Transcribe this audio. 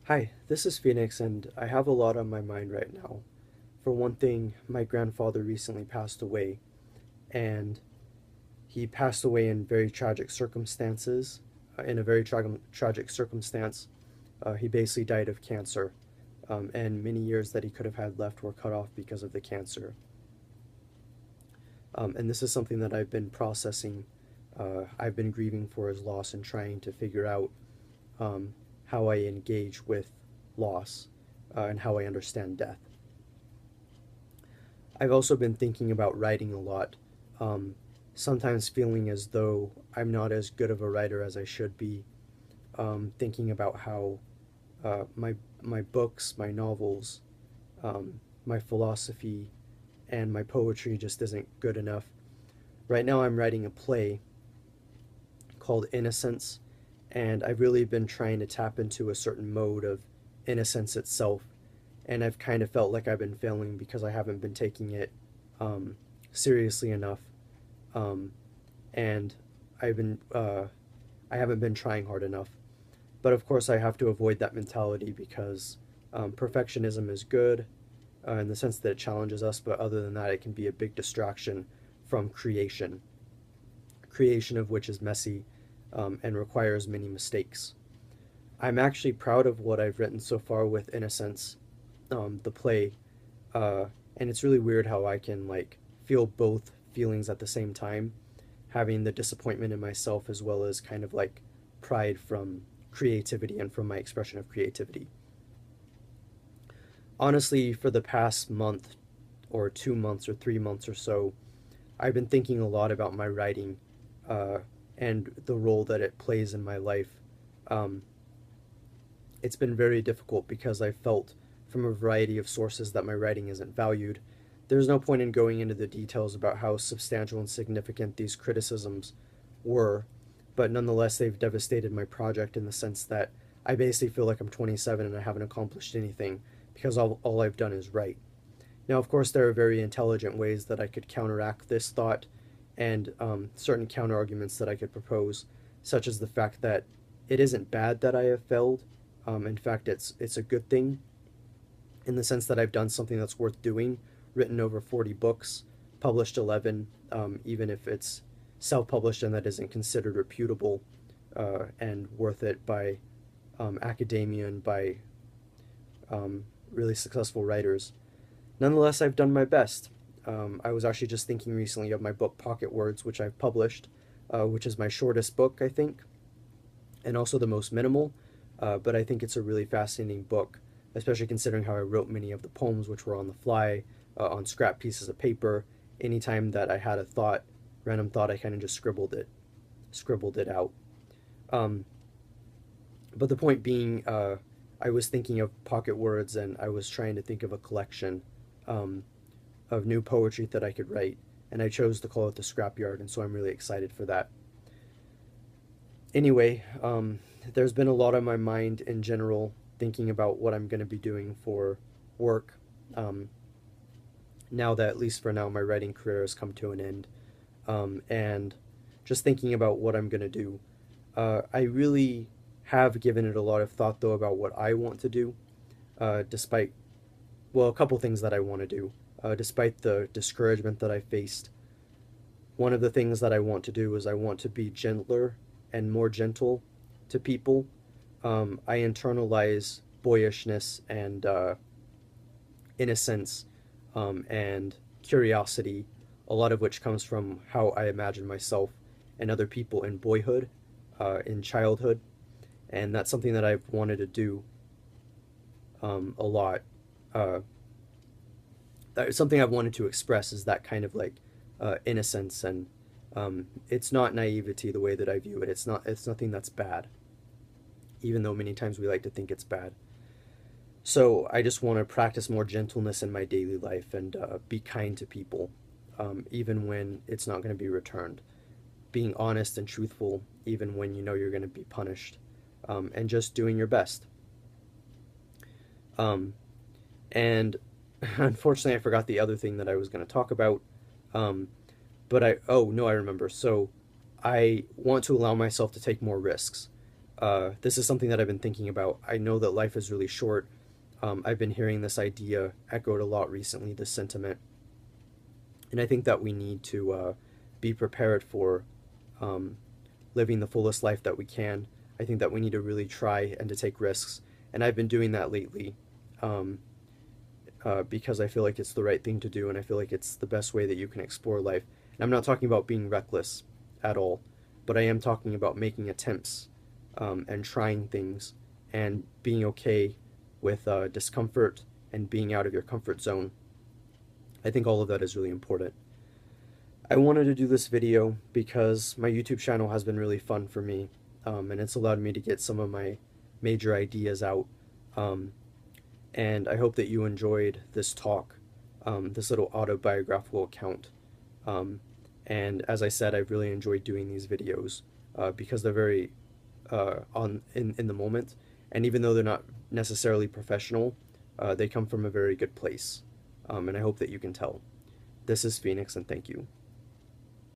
Hi, this is Phoenix, and I have a lot on my mind right now. For one thing, my grandfather recently passed away, and he passed away in very tragic circumstances. In a very tragic circumstance, he basically died of cancer, and many years that he could have had left were cut off because of the cancer. And this is something that I've been processing. I've been grieving for his loss and trying to figure out um, how I engage with loss and how I understand death. I've also been thinking about writing a lot, um, sometimes feeling as though I'm not as good of a writer as I should be, thinking about how my books, my novels, my philosophy, and my poetry just isn't good enough. Right now, I'm writing a play called Innocence, and I've really been trying to tap into a certain mode of innocence itself. And I've kind of felt like I've been failing because I haven't been taking it um, seriously enough, um, and I've been I haven't been trying hard enough. But of course, I have to avoid that mentality because perfectionism is good in the sense that it challenges us, but other than that, it can be a big distraction from creation of which is messy and requires many mistakes. I'm actually proud of what I've written so far with Innocence, the play, uh, and it's really weird how I can like feel both feelings at the same time, having the disappointment in myself as well as kind of like pride from creativity and from my expression of creativity. Honestly, for the past month or 2 months or 3 months or so, I've been thinking a lot about my writing uh, and the role that it plays in my life. Um, it's been very difficult because I felt from a variety of sources that my writing isn't valued. There's no point in going into the details about how substantial and significant these criticisms were, but nonetheless, they've devastated my project in the sense that I basically feel like I'm 27 and I haven't accomplished anything because all I've done is write. Now, of course, there are very intelligent ways that I could counteract this thought and certain counter arguments that I could propose, such as the fact that it isn't bad that I have failed. In fact, it's a good thing in the sense that I've done something that's worth doing, written over 40 books, published 11, even if it's self-published and that isn't considered reputable and worth it by academia and by really successful writers. Nonetheless, I've done my best. I was actually just thinking recently of my book Pocket Words, which I've published, which is my shortest book, I think, and also the most minimal. But I think it's a really fascinating book, especially considering how I wrote many of the poems, which were on the fly, on scrap pieces of paper. Anytime that I had a thought, random thought, I kind of just scribbled it out. Um, but the point being, I was thinking of Pocket Words, and I was trying to think of a collection um, of new poetry that I could write, and I chose to call it the Scrapyard, and so I'm really excited for that. Anyway, there's been a lot on my mind in general, thinking about what I'm going to be doing for work. Um, Now that, at least for now, my writing career has come to an end, and just thinking about what I'm going to do. I really have given it a lot of thought, though, about what I want to do, despite, well, a couple things that I want to do, despite the discouragement that I faced. One of the things that I want to do is I want to be gentler and more gentle to people. I internalize boyishness and innocence and curiosity, a lot of which comes from how I imagine myself and other people in boyhood, in childhood. And that's something that I've wanted to do a lot. Uh, that's something I've wanted to express is that kind of like innocence, and it's not naivety the way that I view it. It's not. It's nothing that's bad, even though many times we like to think it's bad. So I just want to practice more gentleness in my daily life and be kind to people, even when it's not going to be returned. Being honest and truthful, even when you know you're going to be punished, and just doing your best. Um, and unfortunately, I forgot the other thing that I was going to talk about. Um, but oh no, I remember. So I want to allow myself to take more risks. This is something that I've been thinking about. I know that life is really short. I've been hearing this idea echoed a lot recently, this sentiment, and I think that we need to be prepared for um, living the fullest life that we can. I think that we need to really try and to take risks, and I've been doing that lately um, because I feel like it's the right thing to do, and I feel like it's the best way that you can explore life. And I'm not talking about being reckless at all, but I am talking about making attempts and trying things and being okay with discomfort and being out of your comfort zone. I think all of that is really important. I wanted to do this video because my YouTube channel has been really fun for me, and it's allowed me to get some of my major ideas out. Um, and I hope that you enjoyed this talk, this little autobiographical account. Um, and as I said, I've really enjoyed doing these videos because they're very in the moment, and even though they're not necessarily professional, they come from a very good place. And I hope that you can tell. This is Phoenix, and thank you.